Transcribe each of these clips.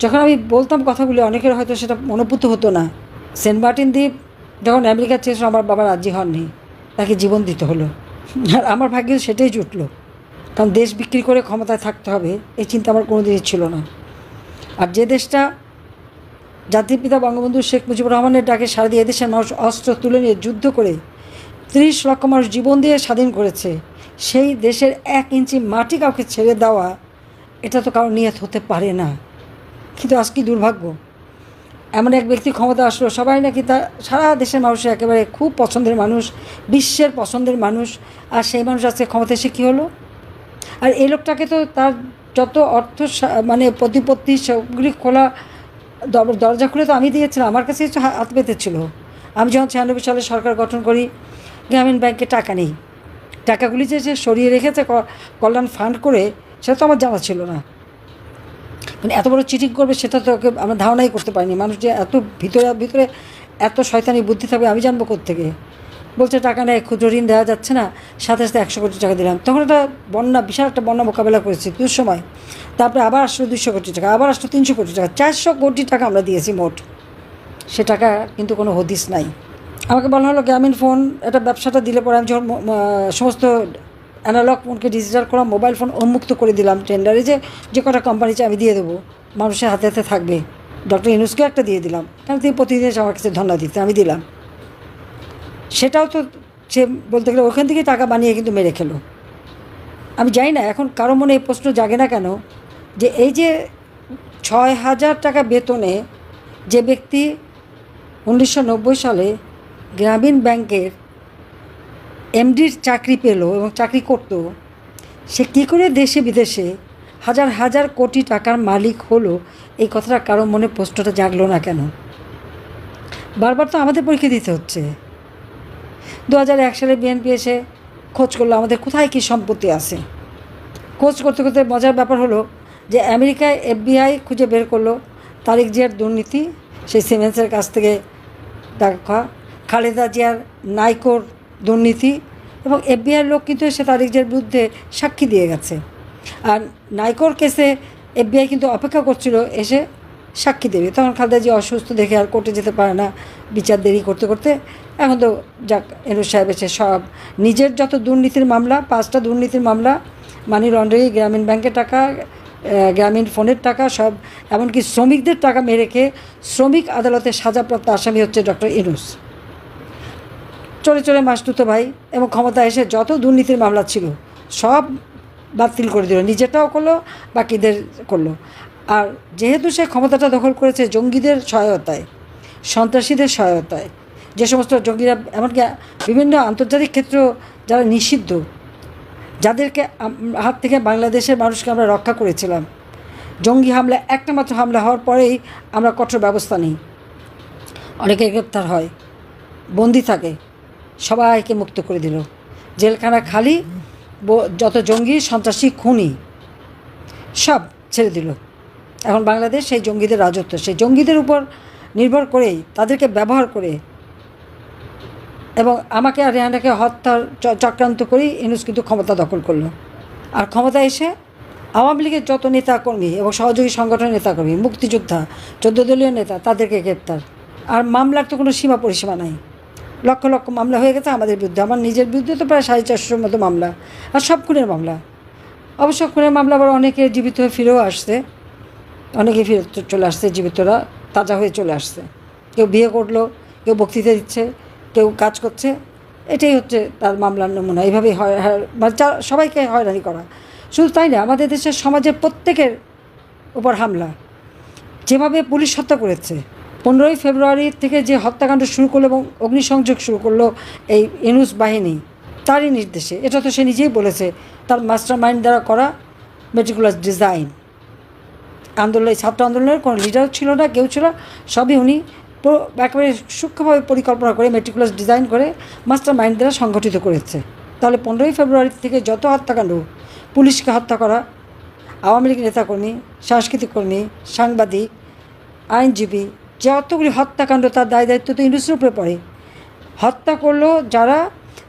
যখন আমি বলতাম কথাগুলি অনেকের হয়তো সেটা অনুভূত হতো না। সেন্ট মার্টিন দ্বীপ যখন আমেরিকার চেয়েছিল, আমার বাবা রাজি হননি, তাকে জীবন দিতে হলো। আর আমার ভাগ্যে সেটাই জুটলো, কারণ দেশ বিক্রি করে ক্ষমতায় থাকতে হবে এই চিন্তা আমার কোনো দিনই ছিল না। আর যে দেশটা জাতির পিতা বঙ্গবন্ধু শেখ মুজিবুর রহমানের ডাকে সাড়া দিয়ে এদেশের মানুষ অস্ত্র তুলে নিয়ে যুদ্ধ করে 30 লক্ষ মানুষ জীবন দিয়ে স্বাধীন করেছে, সেই দেশের 1 ইঞ্চি মাটি কাউকে ছেড়ে দেওয়া, এটা তো কারো নিয়ত হতে পারে না। কিন্তু আজ কি দুর্ভাগ্য, এমন এক ব্যক্তি ক্ষমতা আসলো, সবাই নাকি তার সারা দেশের মানুষের একেবারে খুব পছন্দের মানুষ, বিশ্বের পছন্দের মানুষ, আর সেই মানুষ আজকে ক্ষমতা এসে কী হলো? আর এই লোকটাকে তো তার যত অর্থ মানে প্রতিপত্তি সবগুলি খোলা দরজা খুলে তো আমি দিয়েছিলাম, আমার কাছে কিছু হাত পেতেছিল। আমি যখন 96 সালে সরকার গঠন করি, গ্রামীণ ব্যাংকে টাকা নেই, টাকাগুলি যে সরিয়ে রেখেছে কল্যাণ ফান্ড করে, সেটা তো আমার জানা ছিল না। মানে এত বড় চিটিং করবে সেটা তো ওকে আমরা ধারণাই করতে পারিনি। মানুষ যে এত ভিতরে এত শয়তানি বুদ্ধি থাকবে আমি জানবো কোত্থেকে। বলছে টাকা নেই, ক্ষুদ্র ঋণ দেওয়া যাচ্ছে না, সাথে 100 কোটি টাকা দিলাম। তখন একটা বিশাল একটা বন্যা মোকাবেলা করেছি দুঃসময়। তারপরে আবার আসলো 200 কোটি টাকা, আবার আসলো 300 কোটি টাকা, 400 কোটি টাকা আমরা দিয়েছি মোট। সে টাকা কিন্তু কোনো হদিস নাই। আমাকে বলা হলো গ্রামীণ ফোন এটা ব্যবসাটা দিলে পরে আমি যখন সমস্ত অ্যানালগ ফোনকে ডিজিটাল করা মোবাইল ফোন উন্মুক্ত করে দিলাম টেন্ডারে, যে কটা কোম্পানি চাই আমি দিয়ে দেবো, মানুষের হাতে হাতে থাকবে। ডক্টর ইউনূসকে একটা দিয়ে দিলাম, কারণ তিনি প্রতিদিন আমার কাছে ধন্যবাদ দিতে, আমি দিলাম। সেটাও তো সে বলতে গেলে ওখান থেকে টাকা বানিয়ে কিন্তু মেরে খেলো। আমি জানি না এখন কারো মনে এই প্রশ্ন জাগে না কেন, যে এই যে 6,000 টাকা বেতনে যে ব্যক্তি 1990 সালে গ্রামীণ ব্যাংকের এমডির চাকরি পেল এবং চাকরি করত, সে কী করে দেশে বিদেশে হাজার হাজার কোটি টাকার মালিক হলো, এই কথাটা কারো মনে প্রশ্নটা জাগলো না কেন? বারবার তো আমাদের পরীক্ষা দিতে হচ্ছে। 2001 সালে বিএনপি এসে খোঁজ করলো আমাদের কোথায় কী সম্পত্তি আছে। খোঁজ করতে করতে মজার ব্যাপার হলো যে আমেরিকায় FBI খুঁজে বের করলো তারেক জিয়ার দুর্নীতি, সেই সিমেন্সের কাছ থেকে টাকা, খালেদা জিয়ার নাইকোর দুর্নীতি, এবং FBI লোক কিন্তু এসে তারেক জিয়ার বিরুদ্ধে সাক্ষী দিয়ে গেছে। আর নাইকোর কেসে FBI কিন্তু অপেক্ষা করছিল এসে সাক্ষী দেবে। তখন খালেদা জিয়া অসুস্থ দেখে আর কোর্টে যেতে পারে না, বিচার দেরি করতে করতে এখন তো যাক ইউনূস সাহেব এসে সব নিজের যত দুর্নীতির মামলা, 5টা দুর্নীতির মামলা, মানি লন্ডারিং, গ্রামীণ ব্যাংকের টাকা, গ্রামীণ ফোনের টাকা, সব এমনকি শ্রমিকদের টাকা মেরে খেয়ে শ্রমিক আদালতে সাজাপ্রাপ্ত আসামি হচ্ছে ডক্টর ইউনূস। চলে চলে মাসতুতো ভাই, এবং ক্ষমতা এসে যত দুর্নীতির মামলা ছিল সব বাতিল করে দিল, নিজেরটাও করলো, বাকিদের করলো। আর যেহেতু সে ক্ষমতাটা দখল করেছে জঙ্গিদের সহায়তায়, সন্ত্রাসীদের সহায়তায়, যে সমস্ত জঙ্গিরা এমনকি বিভিন্ন আন্তর্জাতিক ক্ষেত্র যারা নিষিদ্ধ, যাদেরকে হাত থেকে বাংলাদেশের মানুষকে আমরা রক্ষা করেছিলাম, জঙ্গি হামলা একটা মাত্র হামলা হওয়ার পরেই আমরা কঠোর ব্যবস্থা নিই, অনেকে গ্রেপ্তার হয়, বন্দি থাকে, সবাইকে মুক্ত করে দিল, জেলখানা খালি, যত জঙ্গি সন্ত্রাসী খুনি সব ছেড়ে দিল। এখন বাংলাদেশ সেই জঙ্গিদের রাজত্ব, সেই জঙ্গিদের উপর নির্ভর করেই, তাদেরকে ব্যবহার করে এবং আমাকে আর রেহানাকে হত্যার চক্রান্ত করেই ইউনূস কিন্তু ক্ষমতা দখল করলো। আর ক্ষমতা এসে আওয়ামী লীগের যত নেতাকর্মী এবং সহযোগী সংগঠনের নেতাকর্মী, মুক্তিযোদ্ধা, 14 দলীয় নেতা, তাদেরকে গ্রেপ্তার। আর মামলার তো কোনো সীমা পরিসীমা নাই, লক্ষ লক্ষ মামলা হয়ে গেছে আমাদের বিরুদ্ধে। আমার নিজের বিরুদ্ধে তো প্রায় 450-র মতো মামলা, আর সব খুনের মামলা। অবশ্য খুনের মামলা আবার অনেকে জীবিত হয়ে ফিরেও আসছে, অনেকে ফিরে চলে আসছে, জীবিতরা তাজা হয়ে চলে আসছে। কেউ বিয়ে করলো, কেউ বক্তৃতা দিচ্ছে, কেউ কাজ করছে। এটাই হচ্ছে তার মামলার নমুনা। এইভাবেই মানে সবাইকে হয়রানি করা। শুধু তাই না, আমাদের দেশের সমাজের প্রত্যেকের উপর হামলা, যেভাবে পুলিশ হত্যা করেছে। 15ই ফেব্রুয়ারি থেকে যে হত্যাকাণ্ড শুরু করলো এবং অগ্নিসংযোগ শুরু করলো এই ইউনূস বাহিনী, তারই নির্দেশে। এটা তো সে নিজেই বলেছে, তার মাস্টার মাইন্ড দ্বারা করা মেটিকুলাস ডিজাইন। আন্দোলন, ছাত্র আন্দোলনের কোনো লিডার ছিল না, কেউ ছিল, সবই উনি একেবারে সূক্ষ্মভাবে পরিকল্পনা করে মেটিকুলাস ডিজাইন করে মাস্টার মাইন্ড দ্বারা সংগঠিত করেছে। তাহলে 15ই ফেব্রুয়ারি থেকে যত হত্যাকাণ্ড, পুলিশকে হত্যা করা, আওয়ামী লীগ নেতাকর্মী, সাংস্কৃতিক কর্মী, সাংবাদিক, আইনজীবী, যতগুলি হত্যাকাণ্ড, তার দায় দায়িত্ব তো ইউনূসের উপরে পড়ে। হত্যা করলো যারা,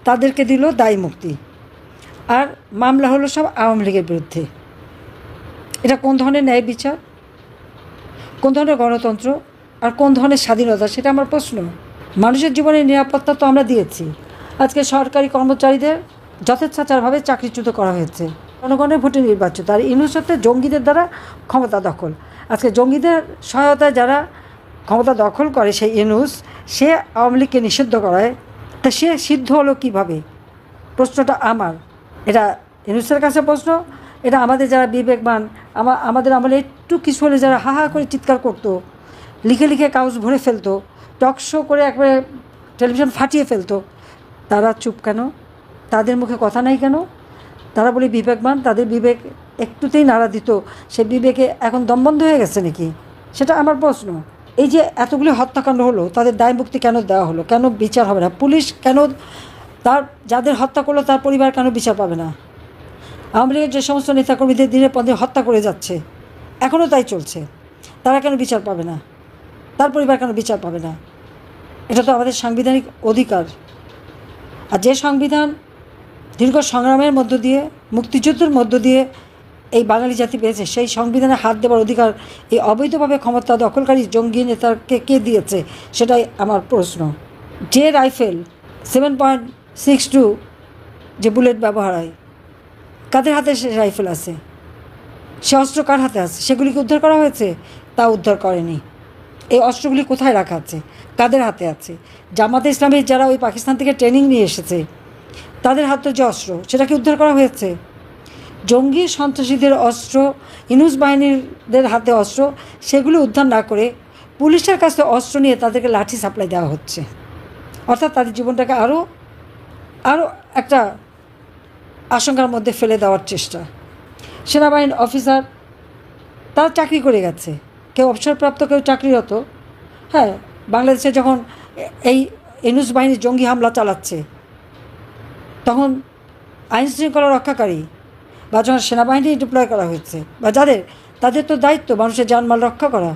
তাদেরকে দিল দায়ী মুক্তি, আর মামলা হলো সব আওয়ামী লীগের বিরুদ্ধে। এটা কোন ধরনের ন্যায় বিচার? কোন ধরনের গণতন্ত্র আর কোন ধরনের স্বাধীনতা, সেটা আমার প্রশ্ন। মানুষের জীবনের নিরাপত্তা তো আমরা দিয়েছি। আজকে সরকারি কর্মচারীদের যথেচ্ছাচারভাবে চাকরিচ্যুত করা হয়েছে, জনগণের ভোটে নির্বাচিত। আর ইউনূস হচ্ছে জঙ্গিদের দ্বারা ক্ষমতা দখল। আজকে জঙ্গিদের সহায়তায় যারা ক্ষমতা দখল করে, সেই ইউনূস, সে আওয়ামী লীগকে নিষিদ্ধ করায়। তা সে সিদ্ধ হলো কীভাবে? প্রশ্নটা আমার। এটা ইউনূসের কাছে প্রশ্ন, এটা আমাদের যারা বিবেকবান, আমাদের আমলে একটু কিছু হলে যারা হা হা করে চিৎকার করতো, লিখে লিখে কাগজ ভরে ফেলতো, টক শো করে একবারে টেলিভিশন ফাটিয়ে ফেলতো, তারা চুপ কেন? তাদের মুখে কথা নাই কেন? তারা বলে বিবেকবান, তাদের বিবেক একটুতেই নাড়া দিত, সে বিবেকে এখন দমবন্ধ হয়ে গেছে নাকি? সেটা আমার প্রশ্ন। এই যে এতগুলি হত্যাকাণ্ড হলো, তাদের দায় মুক্তি কেন দেওয়া হলো? কেন বিচার হবে না? পুলিশ কেন তার যাদের হত্যা করলো তার পরিবার কেন বিচার পাবে না? আওয়ামী লীগের যে সমস্ত নেতাকর্মীদের দিনে পদে হত্যা করে যাচ্ছে, এখনও তাই চলছে, তারা কেন বিচার পাবে না? তার পরিবার কেন বিচার পাবে না? এটা তো আমাদের সাংবিধানিক অধিকার। আর যে সংবিধান দীর্ঘ সংগ্রামের মধ্য দিয়ে, মুক্তিযুদ্ধের মধ্য দিয়ে এই বাঙালি জাতি পেয়েছে, সেই সংবিধানে হাত দেওয়ার অধিকার এই অবৈধভাবে ক্ষমতা দখলকারী জঙ্গি নেতাকে কে দিয়েছে? সেটাই আমার প্রশ্ন। যে রাইফেল 7.62 যে বুলেট ব্যবহার হয়, কাদের হাতে সে রাইফেল আছে? সে অস্ত্র কার হাতে আছে? সেগুলিকে উদ্ধার করা হয়েছে? তা উদ্ধার করেনি। এই অস্ত্রগুলি কোথায় রাখা আছে? কাদের হাতে আছে? জামাতে ইসলামীর যারা ওই পাকিস্তান থেকে ট্রেনিং নিয়ে এসেছে, তাদের হাতে যে অস্ত্র, সেটা কি উদ্ধার করা হয়েছে? জঙ্গি সন্ত্রাসীদের অস্ত্র, ইউনূস বাহিনীদের হাতে অস্ত্র, সেগুলি উদ্ধার না করে পুলিশের কাছে অস্ত্র নিয়ে তাদেরকে লাঠি সাপ্লাই দেওয়া হচ্ছে। অর্থাৎ তাদের জীবনটাকে আরও একটা আশঙ্কার মধ্যে ফেলে দেওয়ার চেষ্টা। সেনাবাহিনীর অফিসার তারা চাকরি করে গেছে, কেউ অবসরপ্রাপ্ত, কেউ চাকরিরত। হ্যাঁ, বাংলাদেশে যখন এই ইউনূস বাহিনী জঙ্গি হামলা চালাচ্ছে, তখন আইনশৃঙ্খলা রক্ষাকারী বা যখন সেনাবাহিনী ডিপ্লয় করা হয়েছে, বা তাদের তো দায়িত্ব মানুষের জানমাল রক্ষা করা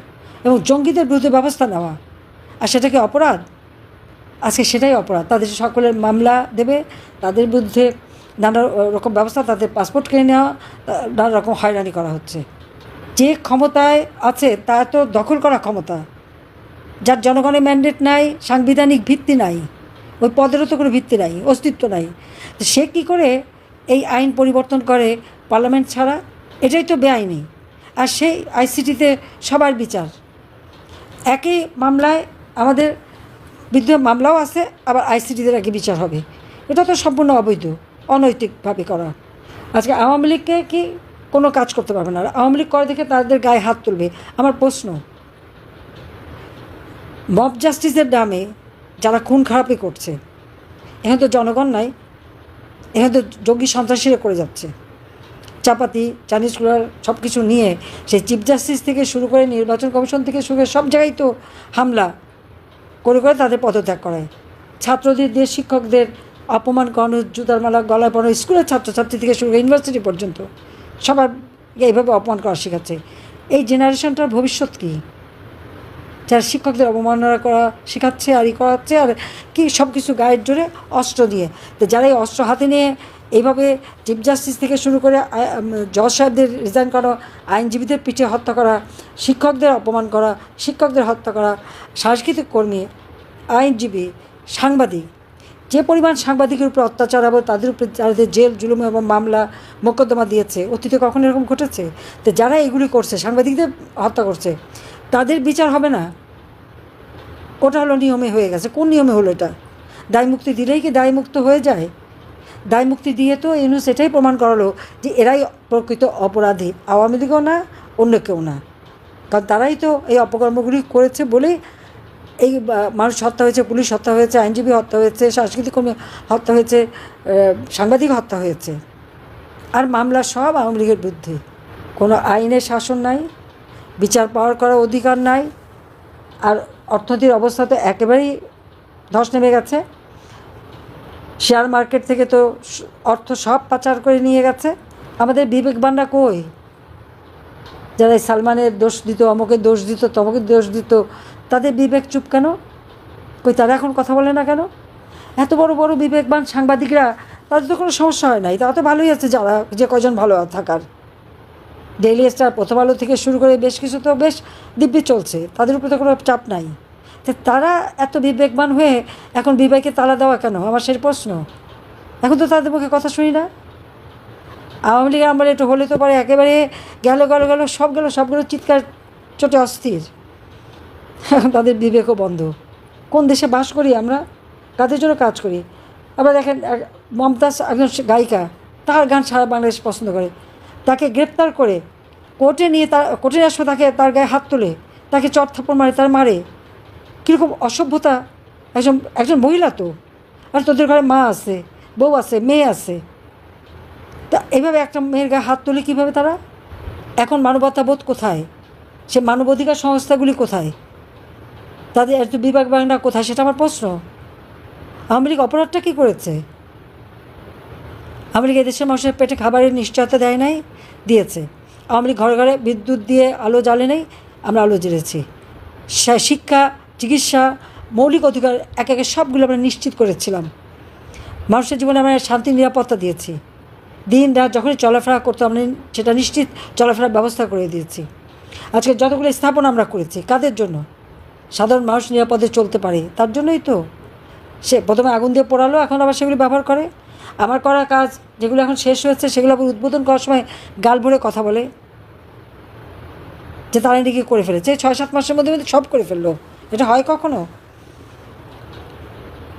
এবং জঙ্গিদের বিরুদ্ধে ব্যবস্থা নেওয়া। আর সেটা কি অপরাধ? আজকে সেটাই অপরাধ। তাদের সকলের মামলা দেবে, তাদের বিরুদ্ধে নানা রকম ব্যবস্থা, তাদের পাসপোর্ট কেড়ে নেওয়া, নানা রকম হয়রানি করা হচ্ছে। যে ক্ষমতায় আছে তা তো দখল করা ক্ষমতা, যার জনগণের ম্যান্ডেট নাই, সাংবিধানিক ভিত্তি নাই, ওই পদেরও তো কোনো ভিত্তি নাই, অস্তিত্ব নাই। সে কী করে এই আইন পরিবর্তন করে পার্লামেন্ট ছাড়া? এটাই তো বেআইনি। আর সেই আইসিটিতে সবার বিচার, একই মামলায় আমাদের বিরুদ্ধে মামলাও আছে, আবার আইসিটিদের আগে বিচার হবে। এটা তো সম্পূর্ণ অবৈধ, অনৈতিকভাবে করা। আজকে আওয়ামী লীগকে কি কোনো কাজ করতে পারবে না, আর আওয়ামী লীগ করে দেখে তাদের গায়ে হাত তুলবে। আমার প্রশ্ন, মব জাস্টিসের নামে যারা খুন খারাপি করছে, এখানে তো জনগণ নাই, এখানে তো জঙ্গি সন্ত্রাসীরা করে যাচ্ছে। চাপাতি, চাইনিজ কুলার সব কিছু নিয়ে সেই চিফ জাস্টিস থেকে শুরু করে নির্বাচন কমিশন থেকে শুরু করে সব জায়গায় তো হামলা করে করে তাদের পদত্যাগ করায়। ছাত্রদের দিয়ে শিক্ষকদের অপমান করানো, জুতার মালা গলায় পড়ানো, স্কুলের ছাত্রছাত্রী থেকে শুরু করে ইউনিভার্সিটি পর্যন্ত সবার এইভাবে অপমান করা শেখাচ্ছে। এই জেনারেশনটার ভবিষ্যৎ কী? যারা শিক্ষকদের অবমাননা করা শেখাচ্ছে আর করাচ্ছে, আর কি সব কিছু গায়ের জোরে অস্ত্র দিয়ে। তো যারা এই অস্ত্র হাতে নিয়ে এইভাবে চিফ জাস্টিস থেকে শুরু করে জজ সাহেবদের রিজাইন করা, আইনজীবীদের পিঠে হত্যা করা, শিক্ষকদের অপমান করা, শিক্ষকদের হত্যা করা, সাংস্কৃতিক কর্মী, আইনজীবী, সাংবাদিক, যে পরিমাণ সাংবাদিকের উপর অত্যাচার এবং তাদের উপর যাদের জেল জুলুম এবং মামলা মোকদ্দমা দিয়েছে, অতীতে কখনো এরকম ঘটেছে? তো যারা এগুলি করছে, সাংবাদিকদের হত্যা করছে, তাদের বিচার হবে না? ওটা হলো নিয়মে হয়ে গেছে। কোন নিয়মে হলো এটা? দায়মুক্তি দিলেই কি দায়মুক্ত হয়ে যায়? দায়মুক্তি দিয়ে তো ইউনূস এটাই প্রমাণ করালো যে এরাই প্রকৃত অপরাধী, আওয়ামী লীগও না, অন্য কেউ না। কারণ তারাই তো এই অপকর্মগুলি করেছে বলেই এই মানুষ হত্যা হয়েছে, পুলিশ হত্যা হয়েছে, আইনজীবী হত্যা হয়েছে, সাংস্কৃতিক কর্মী হত্যা হয়েছে, সাংবাদিক হত্যা হয়েছে। আর মামলা সব আওয়ামী লীগের বিরুদ্ধে। কোনো আইনের শাসন নাই, বিচার পাওয়ার করার অধিকার নাই। আর অর্থনীতির অবস্থা তো একেবারেই ধস নেমে গেছে। শেয়ার মার্কেট থেকে তো অর্থ সব পাচার করে নিয়ে গেছে। আমাদের বিবেকবানরা কই? যারা সালমানের দোষ দিত, অমুকের দোষ দিত, তমুকের দোষ দিত, তাদের বিবেক চুপ কেন? কই তারা এখন কথা বলে না কেন? এত বড় বড় বিবেকবান সাংবাদিকরা, তাদের তো কোনো সমস্যা হয় নাই, তারা তো ভালোই আছে, যারা যে কজন ভালো থাকার। ডেইলি স্টার, প্রথম আলো থেকে শুরু করে বেশ কিছু তো বেশ দিব্যি চলছে, তাদের উপরে তো কোনো চাপ নাই। তো তারা এত বিবেকবান হয়ে এখন বিবেকে তালা দেওয়া কেন, আমার সেই প্রশ্ন। এখন তো তাদের মুখে কথা শুনি না। আওয়ামী লীগের আমলে একটু হলে তো পারে একেবারে গেল গেল গেল সবগুলো চিৎকার চোটে অস্থির। এখন তাদের বিবেকও বন্ধ। কোন দেশে বাস করি আমরা, কাদের জন্য কাজ করি? আবার দেখেন মমতাজ একজন গায়িকা, তার গান সারা বাংলাদেশ পছন্দ করে, তাকে গ্রেপ্তার করে কোর্টে নিয়ে কোর্টে আসো, তাকে তার গায়ে হাত তোলে, তাকে চট থাপ্পড় মারে, তার মারে। কীরকম অসভ্যতা! একজন মহিলা তো, আর তোদের ঘরে মা আছে, বউ আছে, মেয়ে আছে, তা এইভাবে একটা মেয়ের গায়ে হাত তোলে কীভাবে তারা? এখন মানবতাবোধ কোথায়? সে মানবাধিকার সংস্থাগুলি কোথায়? তাদের এত বিভাগ বাংলা কোথায়, সেটা আমার প্রশ্ন। আওয়ামী লীগ অপরাধটা কী করেছে? আওয়ামী লীগ এদেশের মানুষের পেটে খাবারের নিশ্চয়তা দেয় নাই, দিয়েছে। আওয়ামী লীগ ঘরে ঘরে বিদ্যুৎ দিয়ে আলো জ্বালে নেই, আমরা আলো জ্বেলেছি। শিক্ষা, চিকিৎসা, মৌলিক অধিকার একে একে সবগুলো আমরা নিশ্চিত করেছিলাম। মানুষের জীবনে আমরা শান্তি নিরাপত্তা দিয়েছি। দিন রাত যখনই চলাফেরা করতো আমরা সেটা নিশ্চিত চলাফেরার ব্যবস্থা করে দিয়েছি। আজকে যতগুলো স্থাপনা আমরা করেছি, কাদের জন্য? সাধারণ মানুষ নিরাপদে চলতে পারে তার জন্যই তো। সে প্রথমে আগুন দিয়ে পোড়ালো, এখন আবার সেগুলি ব্যবহার করে। আমার করা কাজ যেগুলো এখন শেষ হয়েছে সেগুলো আবার উদ্বোধন করার সময় গাল ভরে কথা বলে যে তারা নাকি করে ফেলেছে, 6-7 মাসের মধ্যে সব করে ফেললো। এটা হয় কখনো?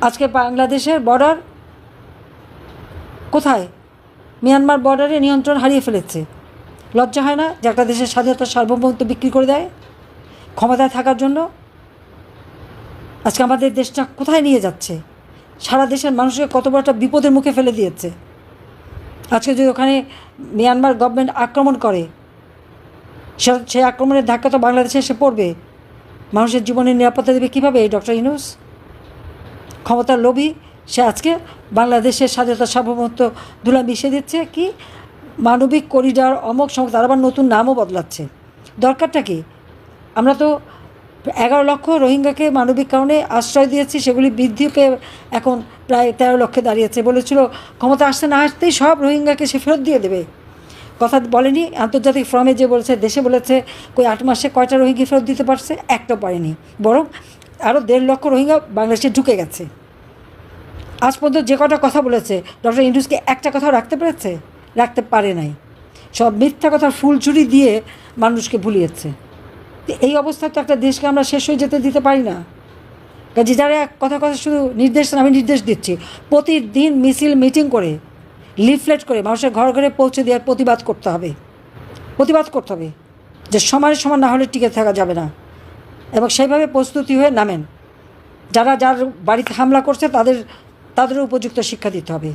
আজকে বাংলাদেশের বর্ডার কোথায়? মিয়ানমার বর্ডারে নিয়ন্ত্রণ হারিয়ে ফেলেছে। লজ্জা হয় না যে একটা দেশের স্বাধীনতার সার্বভৌমত্ব বিক্রি করে দেয় ক্ষমতায় থাকার জন্য? আজকে আমাদের দেশটা কোথায় নিয়ে যাচ্ছে? সারা দেশের মানুষকে কত বড় একটা বিপদের মুখে ফেলে দিয়েছে। আজকে যদি ওখানে মিয়ানমার গভর্নমেন্ট আক্রমণ করে, সেই আক্রমণের ধাক্কা তো বাংলাদেশে এসে পড়বে। মানুষের জীবনের নিরাপত্তা দেবে কীভাবে এই ডক্টর ইউনূস? ক্ষমতার লোভী সে আজকে বাংলাদেশের স্বাধীনতার সার্বভৌমত্ব ধুলা মিশিয়ে দিচ্ছে। কি মানবিক করিডর, অমক সমক, তার আবার নতুন নামও বদলাচ্ছে। দরকারটা কি? আমরা তো 11 লক্ষ রোহিঙ্গাকে মানবিক কারণে আশ্রয় দিয়েছি, সেগুলি বৃদ্ধি পেয়ে এখন প্রায় 13 লক্ষে দাঁড়িয়েছে। বলেছিল ক্ষমতা আসতে না আসতেই সব রোহিঙ্গাকে সে ফেরত দিয়ে দেবে। কথা বলেনি। আন্তর্জাতিক ফোরামে যে বলেছে, দেশে বলেছে কই 8 মাসে কয়টা রোহিঙ্গা ফেরত দিতে পারছে? একটাও পারেনি। বরং আরও 1.5 লক্ষ রোহিঙ্গা বাংলাদেশে ঢুকে গেছে। আজ পর্যন্ত যে কটা কথা বলেছে ডক্টর ইউনূসকে একটা কথাও রাখতে পেরেছে? রাখতে পারে নাই। সব মিথ্যা কথার ফুলঝুরি দিয়ে মানুষকে ভুলিয়েছে। এই অবস্থায় তো একটা দেশকে আমরা শেষ হয়ে যেতে দিতে পারি না। কাজে যারা কথা শুধু নির্দেশ, আমি নির্দেশ দিচ্ছি, প্রতিদিন মিছিল মিটিং করে, লিফলেট করে মানুষের ঘরে ঘরে পৌঁছে দেওয়ার প্রতিবাদ করতে হবে। যে সমানের সমান না হলে টিকে থাকা যাবে না। এবং সেইভাবে প্রস্তুতি হয়ে নামেন। যার বাড়িতে হামলা করছে তাদের উপযুক্ত শিক্ষা দিতে হবে।